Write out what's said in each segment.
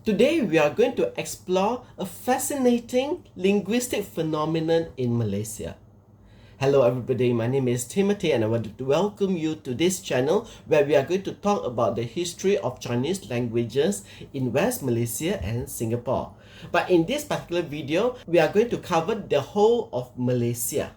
Today we are going to explore a fascinating linguistic phenomenon in Malaysia. Hello everybody, my name is Timothy and I want to welcome you to this channel where we are going to talk about the history of Chinese languages in West Malaysia and Singapore. But in this particular video, we are going to cover the whole of Malaysia.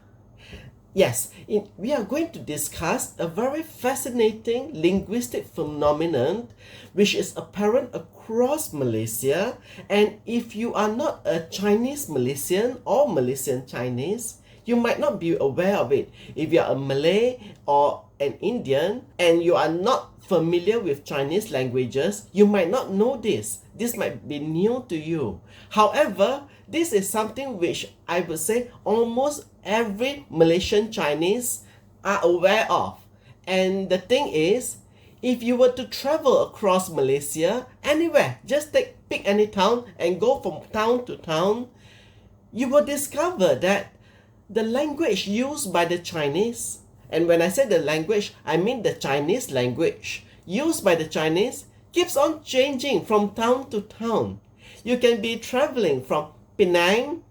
Yes, we are going to discuss a very fascinating linguistic phenomenon which is apparent across Malaysia, and if you are not a Chinese Malaysian or Malaysian Chinese, you might not be aware of it. If you are a Malay or an Indian and you are not familiar with Chinese languages, you might not know this. This might be new to you. However, this is something which I would say almost every Malaysian Chinese are aware of. And the thing is, if you were to travel across Malaysia, anywhere, just pick any town and go from town to town, you will discover that the language used by the Chinese, and when I say the language, I mean the Chinese language used by the Chinese, keeps on changing from town to town. You can be traveling from Penang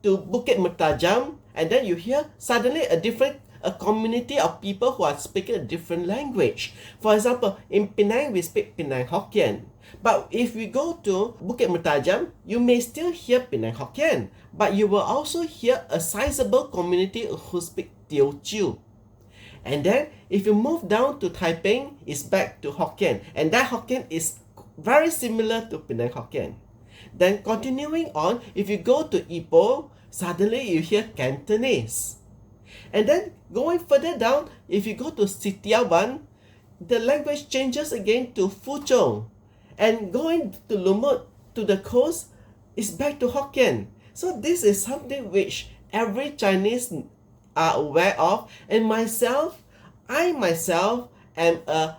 to Bukit Mertajam, and then you hear suddenly a community of people who are speaking a different language. For example, in Penang, we speak Penang Hokkien. But if we go to Bukit Mertajam, you may still hear Penang Hokkien, but you will also hear a sizable community who speak Teochew. And then, if you move down to Taipei, it's back to Hokkien, and that Hokkien is very similar to Penang Hokkien. Then continuing on, if you go to Ipoh, suddenly you hear Cantonese. And then going further down, if you go to Sitiawan, the language changes again to Fuchong. And going to Lumut, to the coast, is back to Hokkien. So this is something which every Chinese are aware of. And I myself am a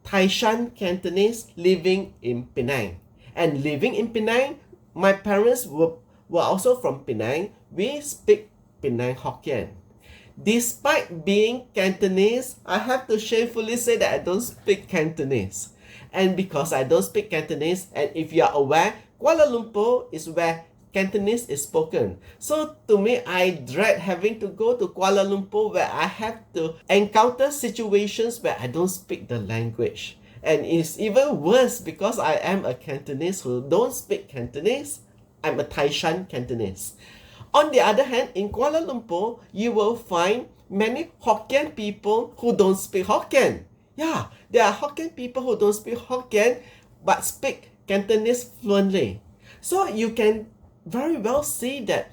Taishan Cantonese living in Penang. And living in Penang, my parents were also from Penang. We speak Penang Hokkien. Despite being Cantonese, I have to shamefully say that I don't speak Cantonese. And because I don't speak Cantonese, and if you are aware, Kuala Lumpur is where Cantonese is spoken. So to me, I dread having to go to Kuala Lumpur where I have to encounter situations where I don't speak the language. And it's even worse because I am a Cantonese who don't speak Cantonese. I'm a Taishan Cantonese. On the other hand, in Kuala Lumpur, you will find many Hokkien people who don't speak Hokkien. Yeah, there are Hokkien people who don't speak Hokkien but speak Cantonese fluently. So you can very well see that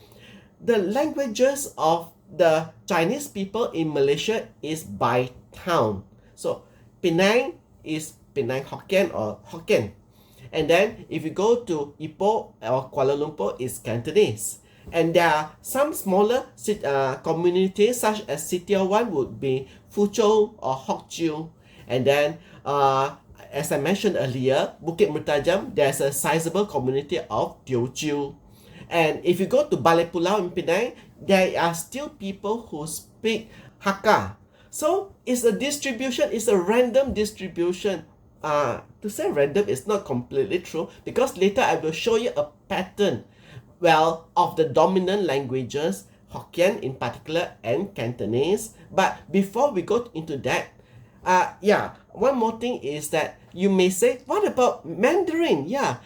the languages of the Chinese people in Malaysia is by town. So Penang is Penang Hokkien or Hokkien. And then if you go to Ipoh or Kuala Lumpur, it's Cantonese. And there are some smaller communities such as Sitiawan would be Fuchong or Hokkien. And then as I mentioned earlier, Bukit Mertajam, there's a sizable community of Teochew. And if you go to Balai Pulau in Penang, there are still people who speak Hakka. So it's a random distribution. To say random is not completely true because later I will show you a pattern, of the dominant languages, Hokkien in particular and Cantonese. But before we go into that, one more thing is that you may say, what about Mandarin? Yeah,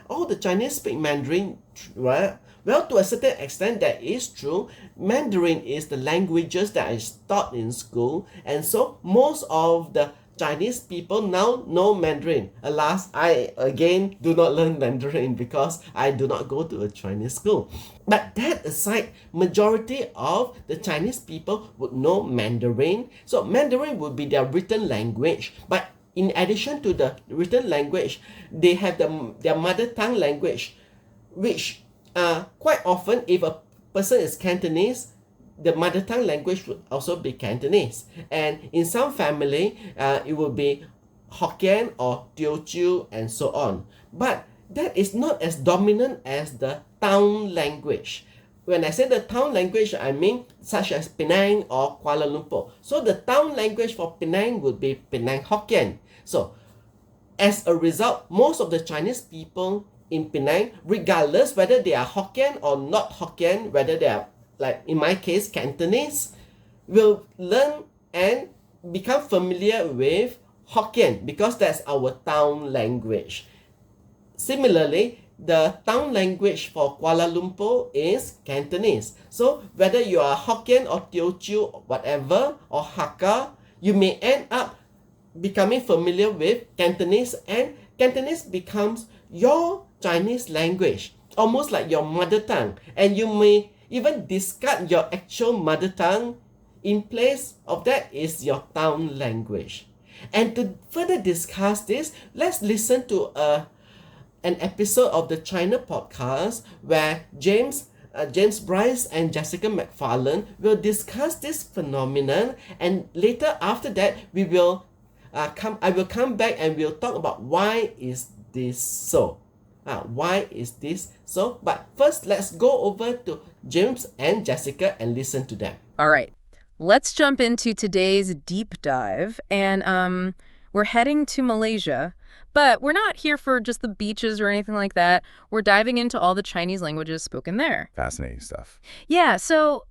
all the Chinese speak Mandarin, right? Well, to a certain extent, that is true. Mandarin is the languages that is taught in school, and so most of the Chinese people now know Mandarin. Alas, I again do not learn Mandarin because I do not go to a Chinese school. But that aside, majority of the Chinese people would know Mandarin. So Mandarin would be their written language. But in addition to the written language, they have their mother tongue language, which quite often, if a person is Cantonese, the mother tongue language would also be Cantonese. And in some family, it will be Hokkien or Teochew and so on. But that is not as dominant as the town language. When I say the town language, I mean such as Penang or Kuala Lumpur. So the town language for Penang would be Penang Hokkien. So As a result, most of the Chinese people in Penang, regardless whether they are Hokkien or not Hokkien, whether they are, like in my case, Cantonese, will learn and become familiar with Hokkien because that's our town language. Similarly, the town language for Kuala Lumpur is Cantonese. So whether you are Hokkien or Teochew, whatever, or Hakka, you may end up becoming familiar with Cantonese, and Cantonese becomes your Chinese language, almost like your mother tongue. And you may even discard your actual mother tongue. In place of that is your town language. And to further discuss this, let's listen to an episode of the China podcast where James Bryce and Jessica McFarlane will discuss this phenomenon, and later after that I will come back and we'll talk about why is this so. Why is this so? But first, let's go over to James and Jessica and listen to them. All right, let's jump into today's deep dive. And we're heading to Malaysia, but we're not here for just the beaches or anything like that. We're diving into all the Chinese languages spoken there. Fascinating stuff. Yeah, so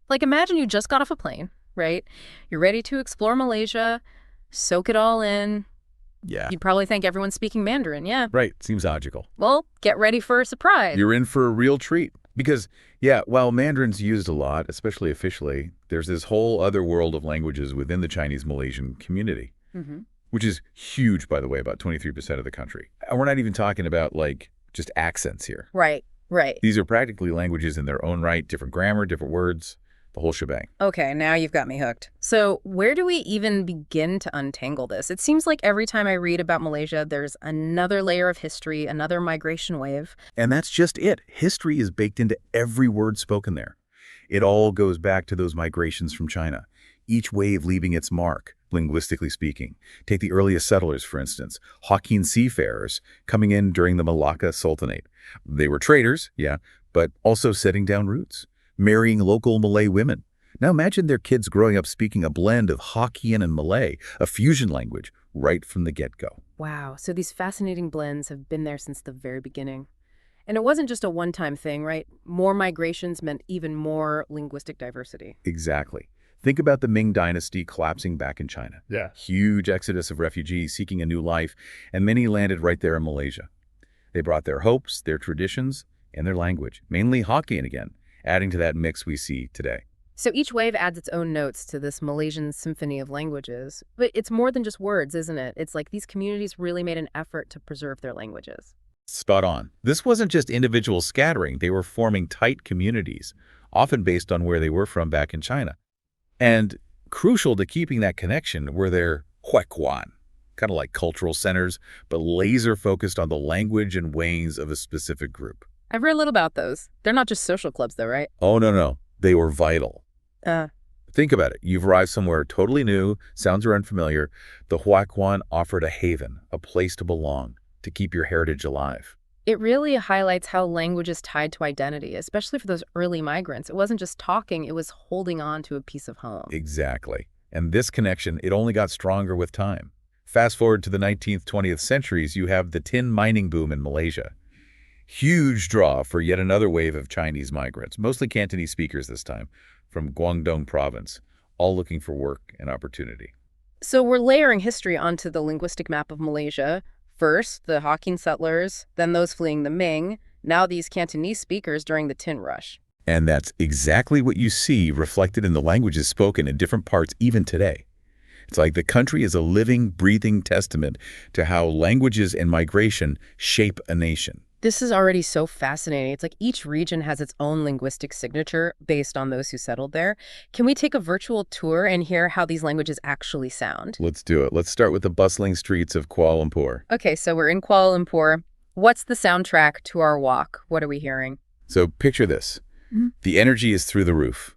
like imagine you just got off a plane, right? You're ready to explore Malaysia, soak it all in. Yeah. You'd probably think everyone's speaking Mandarin, yeah. Right. Seems logical. Well, get ready for a surprise. You're in for a real treat. Because, yeah, while Mandarin's used a lot, especially officially, there's this whole other world of languages within the Chinese-Malaysian community, which is huge, by the way, about 23% of the country. And we're not even talking about, like, just accents here. Right. These are practically languages in their own right, different grammar, different words, the whole shebang. Okay, now you've got me hooked. So where do we even begin to untangle this? It seems like every time I read about Malaysia, there's another layer of history, another migration wave. And that's just it. History is baked into every word spoken there. It all goes back to those migrations from China, each wave leaving its mark, linguistically speaking. Take the earliest settlers, for instance, Hokkien seafarers coming in during the Malacca Sultanate. They were traders, yeah, but also setting down roots, marrying local Malay women. Now imagine their kids growing up speaking a blend of Hokkien and Malay, a fusion language, right from the get-go. Wow, so these fascinating blends have been there since the very beginning. And it wasn't just a one-time thing, right? More migrations meant even more linguistic diversity. Exactly. Think about the Ming Dynasty collapsing back in China. Yeah. Huge exodus of refugees seeking a new life, and many landed right there in Malaysia. They brought their hopes, their traditions, and their language, mainly Hokkien again, adding to that mix we see today. So each wave adds its own notes to this Malaysian symphony of languages. But it's more than just words, isn't it? It's like these communities really made an effort to preserve their languages. Spot on. This wasn't just individual scattering. They were forming tight communities, often based on where they were from back in China. And crucial to keeping that connection were their Hokkien, kind of like cultural centers, but laser focused on the language and ways of a specific group. I've read a little about those. They're not just social clubs though, right? Oh, no. They were vital. Think about it. You've arrived somewhere totally new, sounds are unfamiliar. The Hokkien offered a haven, a place to belong, to keep your heritage alive. It really highlights how language is tied to identity, especially for those early migrants. It wasn't just talking, it was holding on to a piece of home. Exactly. And this connection, it only got stronger with time. Fast forward to the 19th, 20th centuries, you have the tin mining boom in Malaysia. Huge draw for yet another wave of Chinese migrants, mostly Cantonese speakers this time, from Guangdong province, all looking for work and opportunity. So we're layering history onto the linguistic map of Malaysia. First, the Hokkien settlers, then those fleeing the Ming, now these Cantonese speakers during the Tin Rush. And that's exactly what you see reflected in the languages spoken in different parts even today. It's like the country is a living, breathing testament to how languages and migration shape a nation. This is already so fascinating. It's like each region has its own linguistic signature based on those who settled there. Can we take a virtual tour and hear how these languages actually sound? Let's do it. Let's start with the bustling streets of Kuala Lumpur. Okay, so we're in Kuala Lumpur. What's the soundtrack to our walk? What are we hearing? So picture this. The energy is through the roof.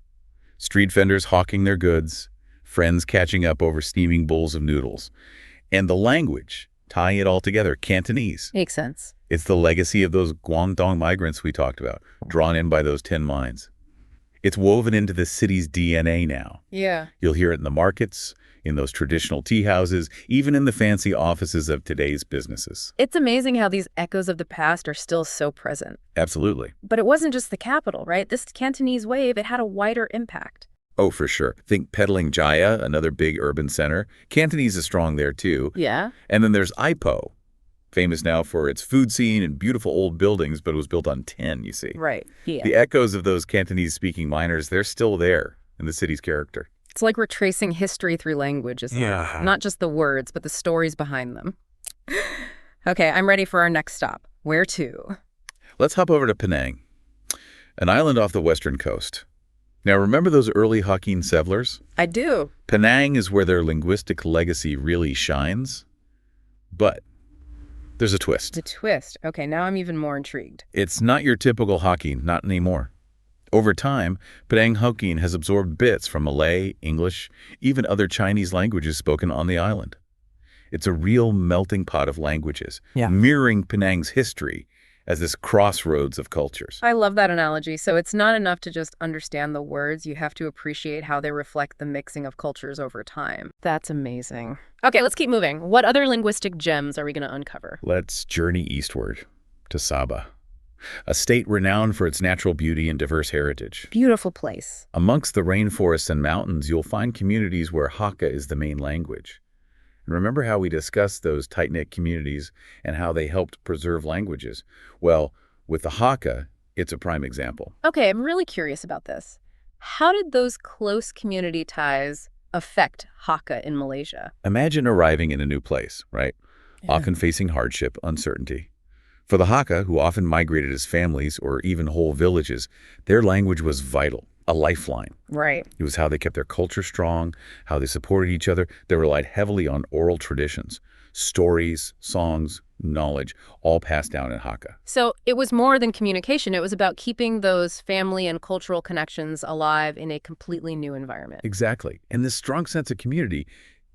Street vendors hawking their goods, friends catching up over steaming bowls of noodles. And the language, tying it all together, Cantonese. Makes sense. It's the legacy of those Guangdong migrants we talked about, drawn in by those tin mines. It's woven into the city's DNA now. Yeah. You'll hear it in the markets, in those traditional tea houses, even in the fancy offices of today's businesses. It's amazing how these echoes of the past are still so present. Absolutely. But it wasn't just the capital, right? This Cantonese wave, it had a wider impact. Oh, for sure. Think Petaling Jaya, another big urban center. Cantonese is strong there, too. Yeah? And then there's Ipoh, famous now for its food scene and beautiful old buildings, but it was built on tin, you see. Right. Yeah. The echoes of those Cantonese-speaking miners, they're still there in the city's character. It's like we're tracing history through language, isn't it? Not just the words, but the stories behind them. Okay, I'm ready for our next stop. Where to? Let's hop over to Penang, an island off the western coast. Now, remember those early Hokkien settlers? I do. Penang is where their linguistic legacy really shines. But there's a twist. The twist. Okay, now I'm even more intrigued. It's not your typical Hokkien, not anymore. Over time, Penang Hokkien has absorbed bits from Malay, English, even other Chinese languages spoken on the island. It's a real melting pot of languages, mirroring Penang's history as this crossroads of cultures. I love that analogy. So it's not enough to just understand the words. You have to appreciate how they reflect the mixing of cultures over time. That's amazing. Okay, let's keep moving. What other linguistic gems are we going to uncover? Let's journey eastward to Sabah, a state renowned for its natural beauty and diverse heritage. Beautiful place. Amongst the rainforests and mountains, you'll find communities where Hakka is the main language. And remember how we discussed those tight-knit communities and how they helped preserve languages? Well, with the Hakka, it's a prime example. Okay, I'm really curious about this. How did those close community ties affect Hakka in Malaysia? Imagine arriving in a new place, right? Yeah. Often facing hardship, uncertainty. For the Hakka, who often migrated as families or even whole villages, their language was vital, a lifeline. Right. It was how they kept their culture strong, how they supported each other. They relied heavily on oral traditions, stories, songs, knowledge, all passed down in Hakka. So it was more than communication. It was about keeping those family and cultural connections alive in a completely new environment. Exactly. And this strong sense of community,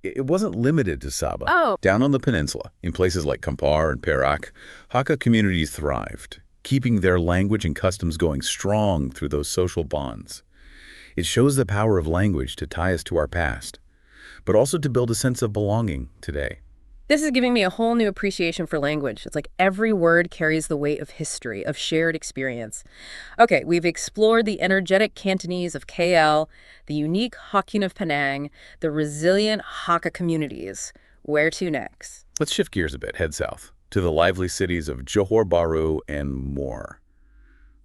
it wasn't limited to Sabah. Oh. Down on the peninsula, in places like Kampar and Perak, Hakka communities thrived, keeping their language and customs going strong through those social bonds. It shows the power of language to tie us to our past, but also to build a sense of belonging today. This is giving me a whole new appreciation for language. It's like every word carries the weight of history, of shared experience. Okay, we've explored the energetic Cantonese of KL, the unique Hokkien of Penang, the resilient Hakka communities. Where to next? Let's shift gears a bit, head south, to the lively cities of Johor Bahru and more.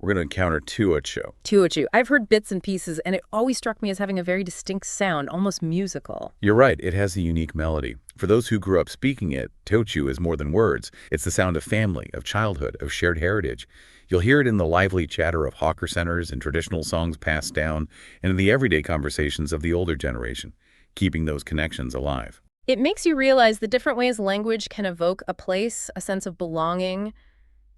We're going to encounter Teochew. Teochew. I've heard bits and pieces, and it always struck me as having a very distinct sound, almost musical. You're right, it has a unique melody. For those who grew up speaking it, Teochew is more than words. It's the sound of family, of childhood, of shared heritage. You'll hear it in the lively chatter of hawker centers and traditional songs passed down, and in the everyday conversations of the older generation, keeping those connections alive. It makes you realize the different ways language can evoke a place, a sense of belonging.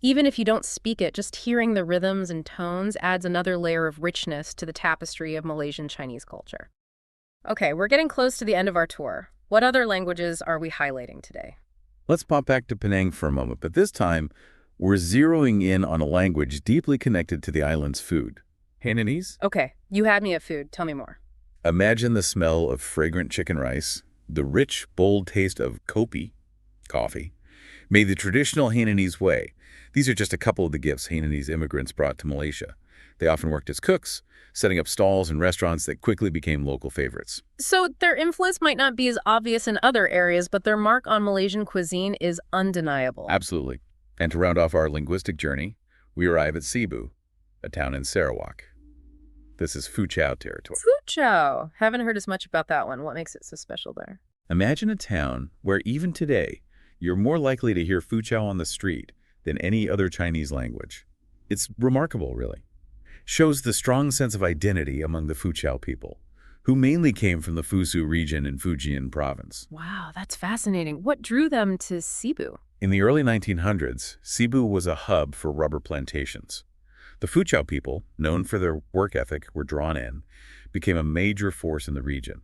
Even if you don't speak it, just hearing the rhythms and tones adds another layer of richness to the tapestry of Malaysian Chinese culture. Okay, we're getting close to the end of our tour. What other languages are we highlighting today? Let's pop back to Penang for a moment, but this time, we're zeroing in on a language deeply connected to the island's food. Hainanese? Okay, you had me at food. Tell me more. Imagine the smell of fragrant chicken rice, the rich, bold taste of kopi, coffee, made the traditional Hainanese way. These are just a couple of the gifts Hainanese immigrants brought to Malaysia. They often worked as cooks, setting up stalls and restaurants that quickly became local favorites. So their influence might not be as obvious in other areas, but their mark on Malaysian cuisine is undeniable. Absolutely. And to round off our linguistic journey, we arrive at Cebu, a town in Sarawak. This is Phu Chau territory. Phu Chau. Haven't heard as much about that one. What makes it so special there? Imagine a town where even today, you're more likely to hear Phu Chau on the street than any other Chinese language. It's remarkable, really. Shows the strong sense of identity among the Phu Chau people, who mainly came from the Fusu region in Fujian province. Wow, that's fascinating. What drew them to Cebu? In the early 1900s, Cebu was a hub for rubber plantations. The Phu Chau people, known for their work ethic, were drawn in, became a major force in the region.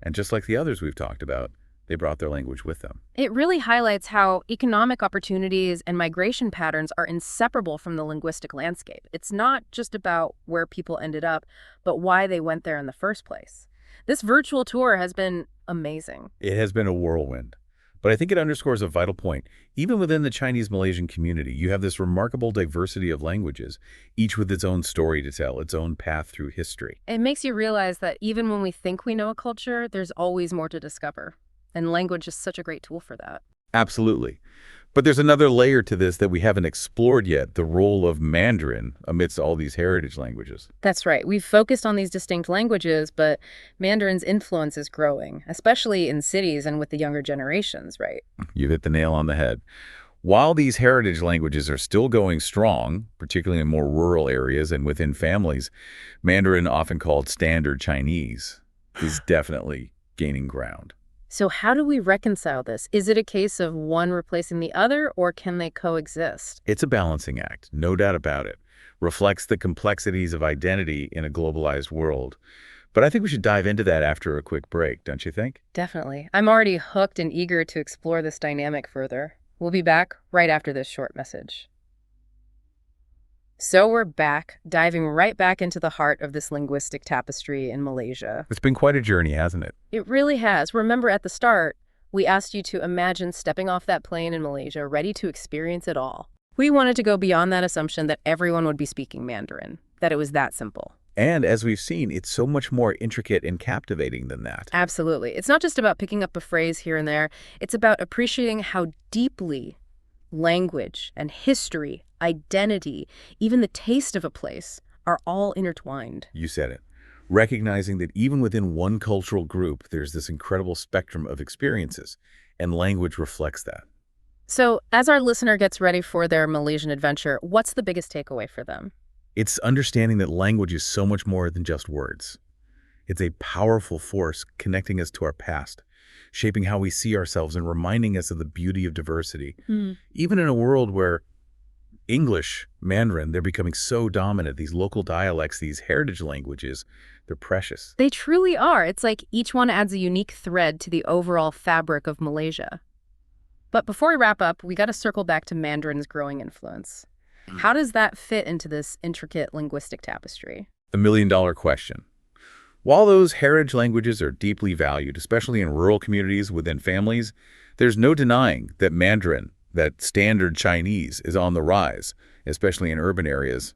And just like the others we've talked about, They brought their language with them. It really highlights how economic opportunities and migration patterns are inseparable from the linguistic landscape. It's not just about where people ended up, but why they went there in the first place. This virtual tour has been amazing. It has been a whirlwind. But I think it underscores a vital point. Even within the Chinese-Malaysian community, you have this remarkable diversity of languages, each with its own story to tell, its own path through history. It makes you realize that even when we think we know a culture, there's always more to discover. And language is such a great tool for that. Absolutely. But there's another layer to this that we haven't explored yet, the role of Mandarin amidst all these heritage languages. That's right. We've focused on these distinct languages, but Mandarin's influence is growing, especially in cities and with the younger generations, right? You've hit the nail on the head. While these heritage languages are still going strong, particularly in more rural areas and within families, Mandarin, often called Standard Chinese, is definitely gaining ground. So how do we reconcile this? Is it a case of one replacing the other, or can they coexist? It's a balancing act, no doubt about it. Reflects the complexities of identity in a globalized world. But I think we should dive into that after a quick break, don't you think? Definitely. I'm already hooked and eager to explore this dynamic further. We'll be back right after this short message. So we're back, diving right back into the heart of this linguistic tapestry in Malaysia. It's been quite a journey, hasn't it? It really has. Remember at the start, we asked you to imagine stepping off that plane in Malaysia, ready to experience it all. We wanted to go beyond that assumption that everyone would be speaking Mandarin, that it was that simple. And as we've seen, it's so much more intricate and captivating than that. Absolutely. It's not just about picking up a phrase here and there. It's about appreciating how deeply language and history, identity, even the taste of a place are all intertwined. You said it. Recognizing that even within one cultural group, there's this incredible spectrum of experiences, and language reflects that. So, as our listener gets ready for their Malaysian adventure, what's the biggest takeaway for them? It's understanding that language is so much more than just words. It's a powerful force connecting us to our past, shaping how we see ourselves and reminding us of the beauty of diversity. Even in a world where English, Mandarin, they're becoming so dominant, these local dialects, these heritage languages, they're precious. They truly are. It's like each one adds a unique thread to the overall fabric of Malaysia. But before we wrap up, we got to circle back to Mandarin's growing influence. How does that fit into this intricate linguistic tapestry? The million-dollar question. While those heritage languages are deeply valued, especially in rural communities within families, there's no denying that Mandarin, that Standard Chinese, is on the rise, especially in urban areas,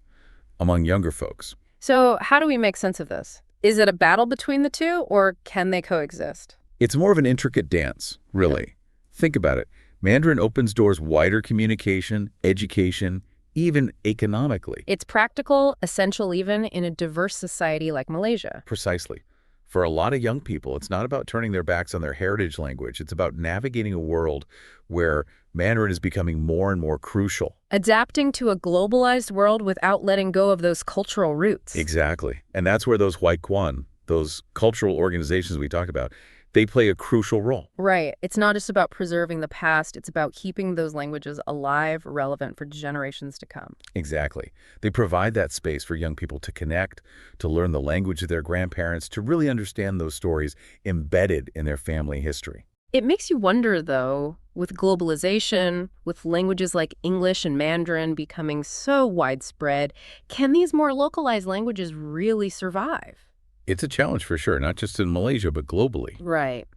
among younger folks. So how do we make sense of this? Is it a battle between the two, or can they coexist? It's more of an intricate dance, really. Think about it. Mandarin opens doors wider communication, education, even economically. It's practical, essential even in a diverse society like Malaysia. Precisely. For a lot of young people, it's not about turning their backs on their heritage language. It's about navigating a world where Mandarin is becoming more and more crucial. Adapting to a globalized world without letting go of those cultural roots. Exactly. And that's where those Hokkien, those cultural organizations we talked about, they play a crucial role. Right. It's not just about preserving the past. It's about keeping those languages alive, relevant for generations to come. Exactly. They provide that space for young people to connect, to learn the language of their grandparents, to really understand those stories embedded in their family history. It makes you wonder, though, with globalization, with languages like English and Mandarin becoming so widespread, can these more localized languages really survive? It's a challenge for sure, not just in Malaysia, but globally. Right.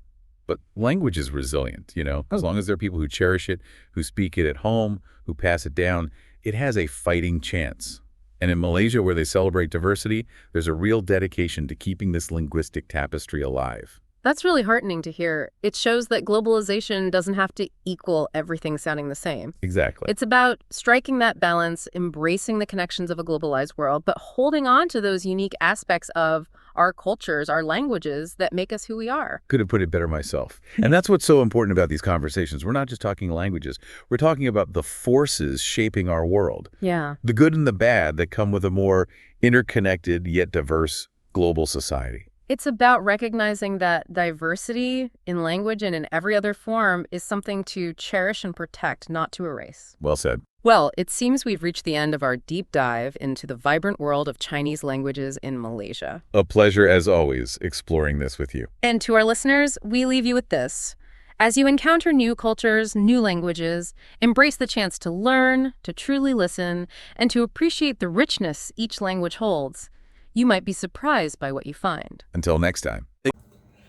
But language is resilient, as long as there are people who cherish it, who speak it at home, who pass it down, it has a fighting chance. And in Malaysia, where they celebrate diversity, there's a real dedication to keeping this linguistic tapestry alive. That's really heartening to hear. It shows that globalization doesn't have to equal everything sounding the same. Exactly. It's about striking that balance, embracing the connections of a globalized world, but holding on to those unique aspects of our cultures, our languages that make us who we are. Could have put it better myself. And that's what's so important about these conversations. We're not just talking languages. We're talking about the forces shaping our world. Yeah. The good and the bad that come with a more interconnected yet diverse global society. It's about recognizing that diversity in language and in every other form is something to cherish and protect, not to erase. Well said. Well, it seems we've reached the end of our deep dive into the vibrant world of Chinese languages in Malaysia. A pleasure, as always, exploring this with you. And to our listeners, we leave you with this. As you encounter new cultures, new languages, embrace the chance to learn, to truly listen, and to appreciate the richness each language holds. You might be surprised by what you find. Until next time.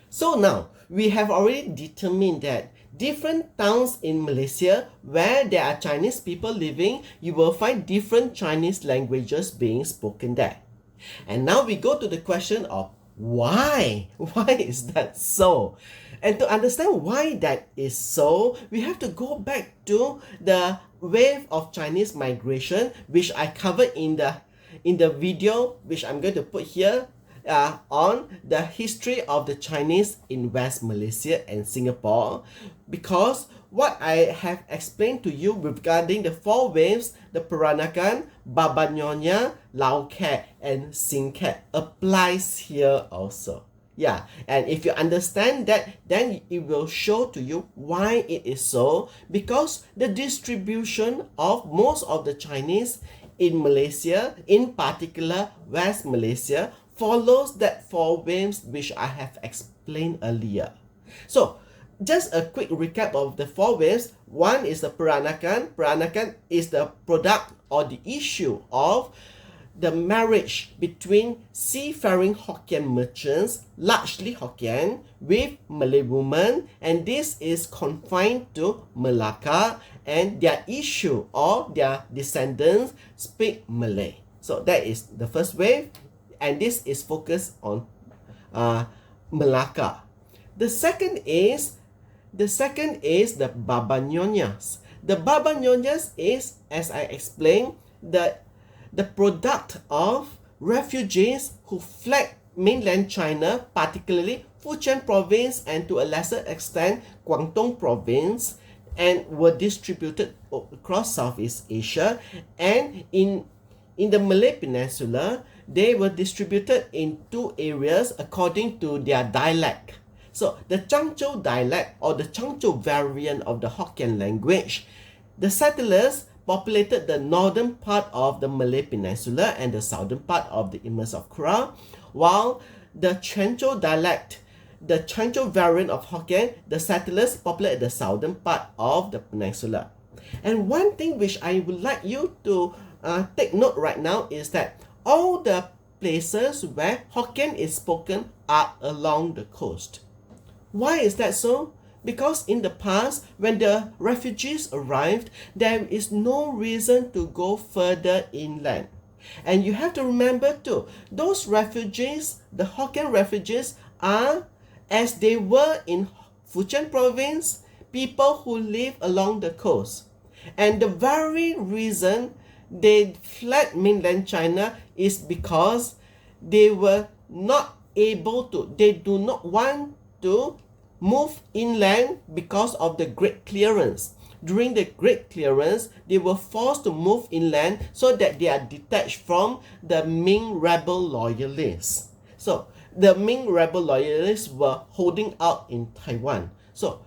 So now, we have already determined that different towns in Malaysia where there are Chinese people living, you will find different Chinese languages being spoken there. And now we go to the question of why? Why is that so? And to understand why that is so, we have to go back to the wave of Chinese migration, which I covered in the video, which I'm going to put here on the history of the Chinese in West Malaysia and Singapore, because what I have explained to you regarding the four waves, the Peranakan, Baba Nyonya, Lao Cat, and Sing Cat applies here also. Yeah, and if you understand that, then it will show to you why it is so, because the distribution of most of the Chinese in Malaysia, in particular West Malaysia, follows that four waves which I have explained earlier. So, just a quick recap of the four waves. One is the Peranakan. Peranakan is the product or the issue of the marriage between seafaring Hokkien merchants, largely Hokkien, with Malay women, and this is confined to Malacca, and their issue or their descendants speak Malay. So that is the first wave, and this is focused on Malacca. The second is the Baba Nyonyas. The Baba Nyonyas is, as I explained, the product of refugees who fled mainland China, particularly Fujian province and to a lesser extent Guangdong province, and were distributed across Southeast Asia. And in the Malay Peninsula, they were distributed in two areas according to their dialect. So the Changzhou dialect or the Changzhou variant of the Hokkien language, the settlers populated the northern part of the Malay Peninsula and the southern part of the Isthmus of Kra, while the Changzhou dialect, the Changzhou variant of Hokkien, the settlers populated the southern part of the peninsula. And one thing which I would like you to take note right now is that all the places where Hokkien is spoken are along the coast. Why is that so? Because in the past, when the refugees arrived, there is no reason to go further inland. And you have to remember too, those refugees, the Hokkien refugees, are, as they were in Fujian province, people who live along the coast. And the very reason they fled mainland China is because they were not able to, they do not want to move inland because of the Great Clearance. During the Great Clearance, they were forced to move inland so that they are detached from the Ming rebel loyalists. So the Ming rebel loyalists were holding out in Taiwan. So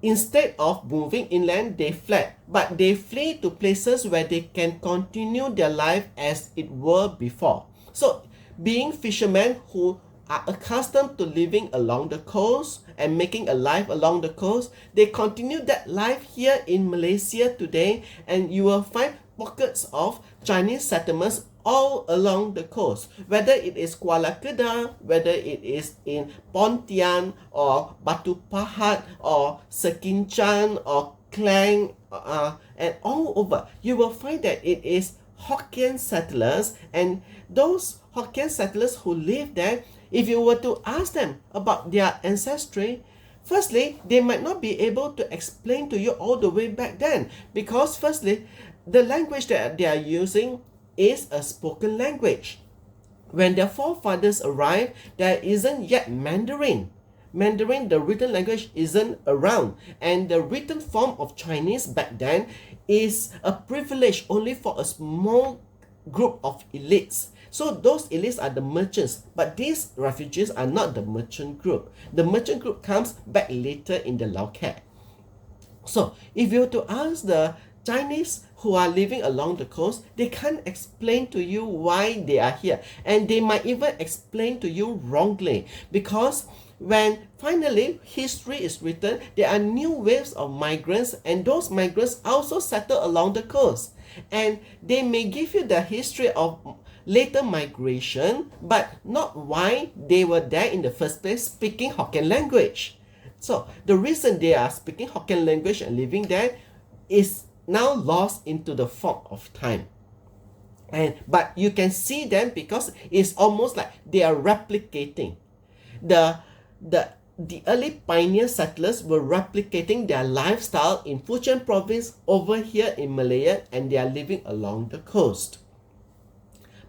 instead of moving inland, they fled. But they flee to places where they can continue their life as it were before. So being fishermen who are accustomed to living along the coast and making a life along the coast, they continue that life here in Malaysia today, and you will find pockets of Chinese settlements all along the coast, whether it is Kuala Kedah, whether it is in Pontian or Batu Pahat or Sekinchan or Klang, and all over, you will find that it is Hokkien settlers, and those Hokkien settlers who live there, if you were to ask them about their ancestry, firstly, they might not be able to explain to you all the way back then, because firstly, the language that they are using is a spoken language. When their forefathers arrived, there isn't yet Mandarin. Mandarin, the written language, isn't around, and the written form of Chinese back then is a privilege only for a small group of elites. So those elites are the merchants, but these refugees are not the merchant group. The merchant group comes back later in the Lao Cat. So if you were to ask the Chinese who are living along the coast, they can't explain to you why they are here, and they might even explain to you wrongly, because when finally history is written, there are new waves of migrants, and those migrants also settle along the coast. And they may give you the history of later migration, but not why they were there in the first place speaking Hokkien language. So the reason they are speaking Hokkien language and living there is now lost into the fog of time. But you can see them because it's almost like they are replicating. The early pioneer settlers were replicating their lifestyle in Fujian province over here in Malaya, and they are living along the coast.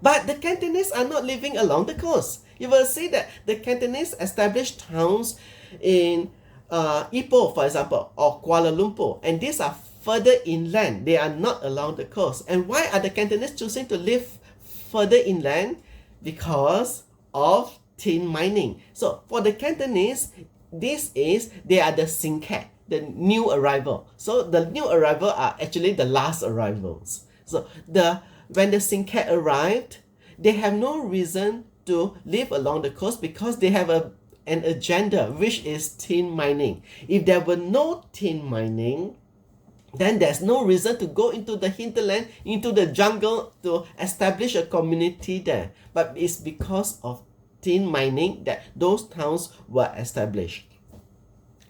But the Cantonese are not living along the coast. You will see that the Cantonese established towns in Ipoh, for example, or Kuala Lumpur, and these are further inland. They are not along the coast. And why are the Cantonese choosing to live further inland? Because of tin mining. So for the Cantonese, they are the Singkat, the new arrival. So the new arrival are actually the last arrivals. So when the Singkat arrived, they have no reason to live along the coast because they have an agenda, which is tin mining. If there were no tin mining, then there's no reason to go into the hinterland, into the jungle to establish a community there. But it's because of tin mining that those towns were established.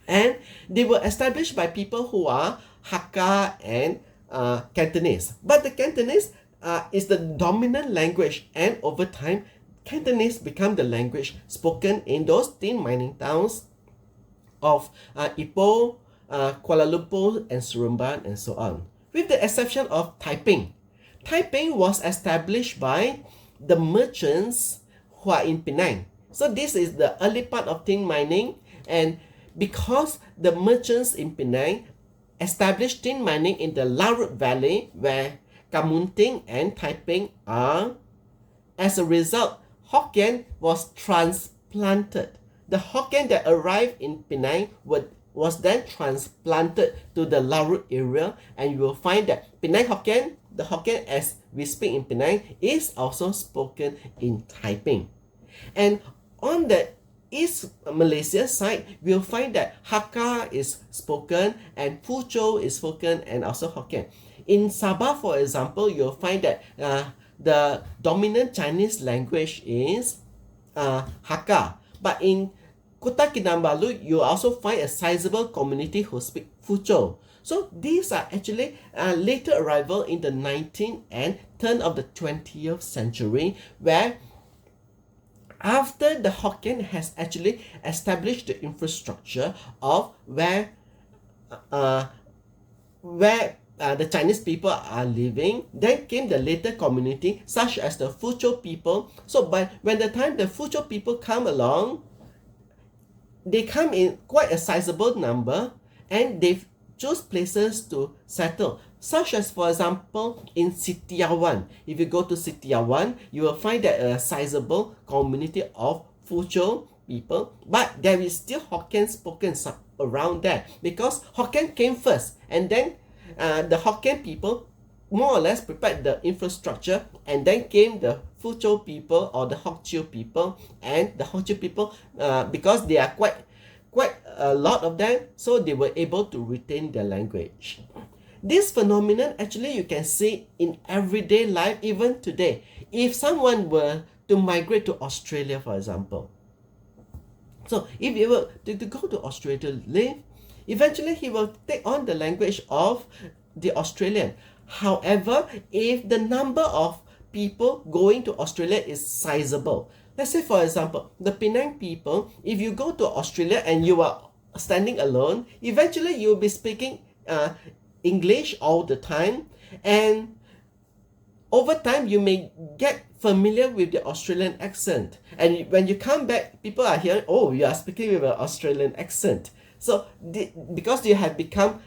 And they were established by people who are Hakka and Cantonese. But the Cantonese is the dominant language, and over time, Cantonese become the language spoken in those tin mining towns of Ipoh, Kuala Lumpur, and Seremban, and so on. With the exception of Taiping. Taiping was established by the merchants who are in Penang. So this is the early part of tin mining, and because the merchants in Penang established tin mining in the Larut Valley where Kamunting and Taiping are, as a result, Hokkien was transplanted. The Hokkien that arrived in Penang was then transplanted to the Larut area, and you will find that Penang Hokkien, the Hokkien as we speak in Penang, is also spoken in Taiping. And on the East Malaysia side, we'll find that Hakka is spoken and Fuchou is spoken, and also Hokkien. In Sabah, for example, you'll find that the dominant Chinese language is Hakka. But in Kota Kinabalu, you also find a sizable community who speak Fuchou. So these are actually later arrival in the 19th and turn of the 20th century, where after the Hokkien has actually established the infrastructure of where the Chinese people are living, then came the later community such as the Fuchou people. So when the time the Fuchou people come along, they come in quite a sizable number, and they choose places to settle, such as, for example, in Sitiawan. If you go to Sitiawan, you will find that a sizable community of Fuchou people, but there is still Hokkien spoken around there because Hokkien came first, and then the Hokkien people more or less prepared the infrastructure, and then came the Fuchou people or the Hokkien people, and the Hokkien people, because they are quite a lot of them, so they were able to retain their language. This phenomenon actually you can see in everyday life even today. If someone were to migrate to Australia, for example, so if you were to go to Australia to live, eventually he will take on the language of the Australian. However, if the number of people going to Australia is sizable, let's say for example, the Penang people, if you go to Australia and you are standing alone, eventually you will be speaking English all the time, and over time you may get familiar with the Australian accent, and when you come back, people are hearing, oh, you are speaking with an Australian accent. So because you have become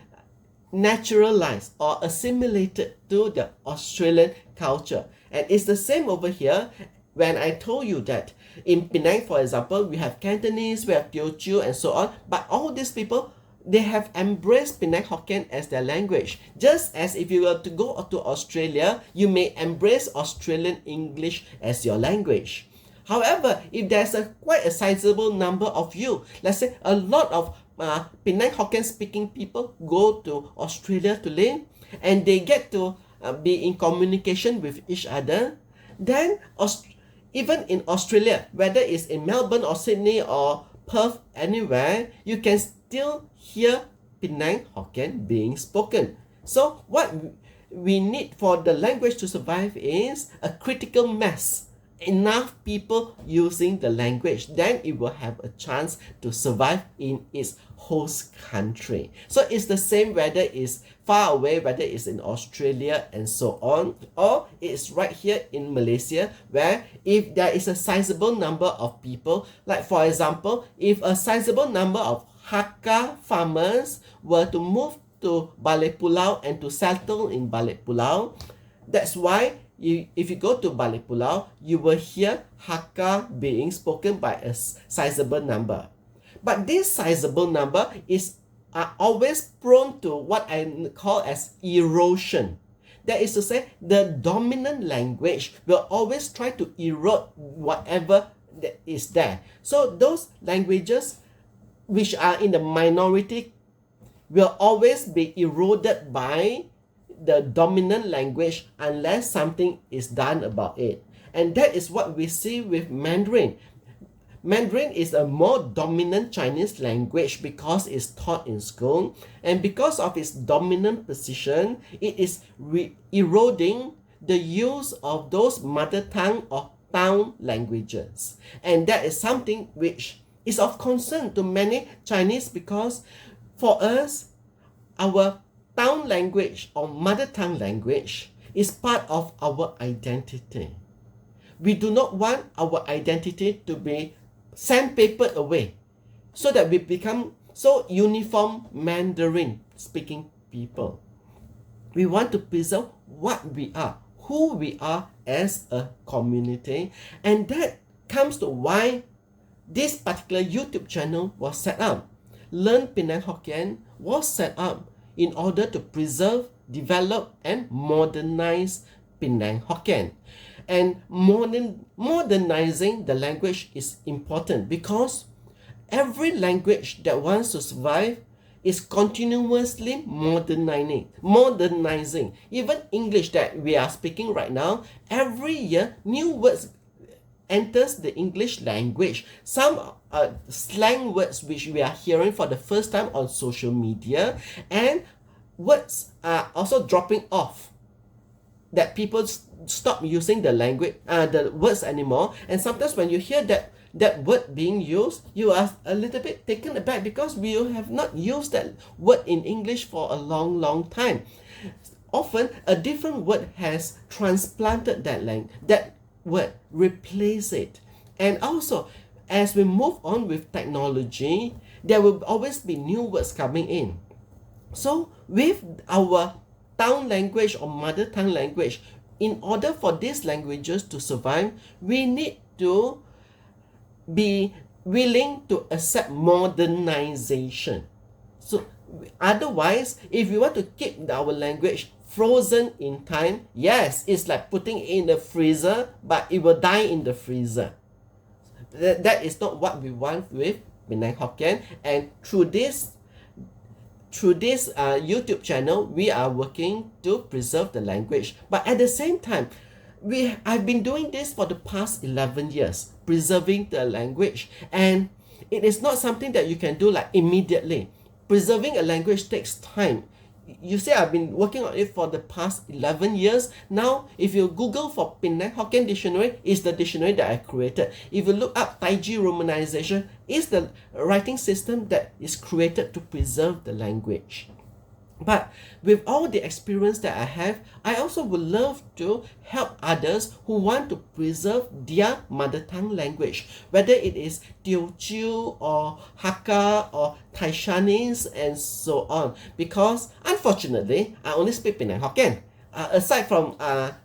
naturalized or assimilated to the Australian culture. And it's the same over here. When I told you that in Penang, for example, we have Cantonese, we have Teochew, and so on, but all these people, they have embraced Penang Hokkien as their language. Just as if you were to go to Australia, you may embrace Australian English as your language. However, if there's quite a sizable number of you, let's say a lot of Penang Hokkien speaking people go to Australia to live, and they get to be in communication with each other, then even in Australia, whether it's in Melbourne or Sydney or Perth, anywhere, you can still hear Penang Hokkien being spoken. So what we need for the language to survive is a critical mass, enough people using the language, then it will have a chance to survive in its host country. So it's the same whether it's far away, whether it's in Australia and so on, or it's right here in Malaysia, where if there is a sizable number of people, like for example, if a sizable number of Hakka farmers were to move to Balik Pulau and to settle in Balik Pulau, that's why if you go to Balik Pulau, you will hear Hakka being spoken by a sizable number. But this sizable number are always prone to what I call as erosion. That is to say, the dominant language will always try to erode whatever that is there. So those languages which are in the minority will always be eroded by the dominant language unless something is done about it. And that is what we see with Mandarin. Mandarin is a more dominant Chinese language because it's taught in school, and because of its dominant position, it is eroding the use of those mother tongue or town languages. And that is something which is of concern to many Chinese, because for us, our town language or mother tongue language is part of our identity. We do not want our identity to be sandpapered away so that we become so uniform Mandarin speaking people. We want to preserve what we are, who we are as a community, and that comes to why this particular YouTube channel was set up. Learn Penang Hokkien was set up in order to preserve, develop, and modernize Penang Hokkien. And modernizing the language is important because every language that wants to survive is continuously modernizing. Even English that we are speaking right now, every year new words enters the English language. Some slang words which we are hearing for the first time on social media, and words are also dropping off, that people stop using the language, the words anymore. And sometimes when you hear that word being used, you are a little bit taken aback because we have not used that word in English for a long time. Often a different word has transplanted that word, replace it. And also, as we move on with technology, there will always be new words coming in. So with our town language or mother tongue language, in order for these languages to survive, we need to be willing to accept modernization. So otherwise, if we want to keep our language frozen in time, yes, it's like putting it in the freezer, but it will die in the freezer. That is not what we want with Penang Hokkien. And through this YouTube channel, we are working to preserve the language. But at the same time, I've been doing this for the past 11 years, preserving the language. And it is not something that you can do like immediately. Preserving a language takes time. You see, I've been working on it for the past 11 years. Now, if you Google for Penang Hokkien Dictionary, it's the dictionary that I created. If you look up Taiji romanization, it's the writing system that is created to preserve the language. But with all the experience that I have, I also would love to help others who want to preserve their mother tongue language, whether it is Teochew or Hakka or Taishanese and so on. Because unfortunately, I only speak Penang Hokkien. Aside from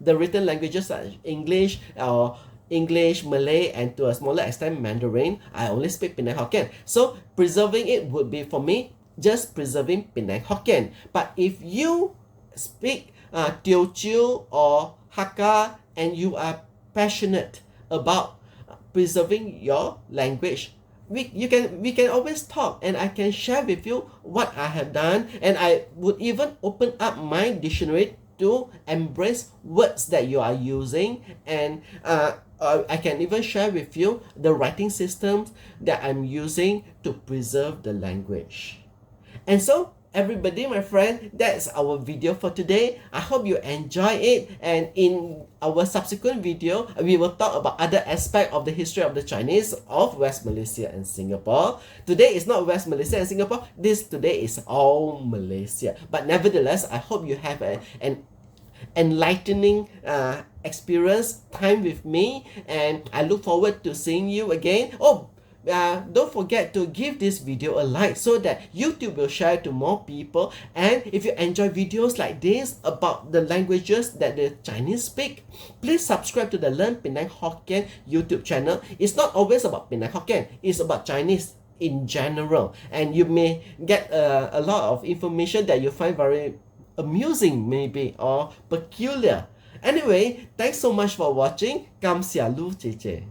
the written languages like English or English, Malay, and to a smaller extent Mandarin, I only speak Penang Hokkien. So preserving it would be for me just preserving Penang Hokkien. But if you speak Teochew or Hakka and you are passionate about preserving your language. We can always talk, and I can share with you what I have done, and I would even open up my dictionary to embrace words that you are using, and I can even share with you the writing systems that I'm using to preserve the language. And so, everybody, my friend, that's our video for today. I hope you enjoy it, and in our subsequent video, we will talk about other aspects of the history of the Chinese of West Malaysia and Singapore. Today is not West Malaysia and Singapore. Today is all Malaysia. But nevertheless, I hope you have an enlightening experience time with me, and I look forward to seeing you again. Don't forget to give this video a like so that YouTube will share it to more people. And if you enjoy videos like this about the languages that the Chinese speak, please subscribe to the Learn Penang Hokkien YouTube channel. It's not always about Penang Hokkien, it's about Chinese in general, and you may get a lot of information that you find very amusing maybe, or peculiar. Anyway, thanks so much for watching. Kam sia lu, 姐姐。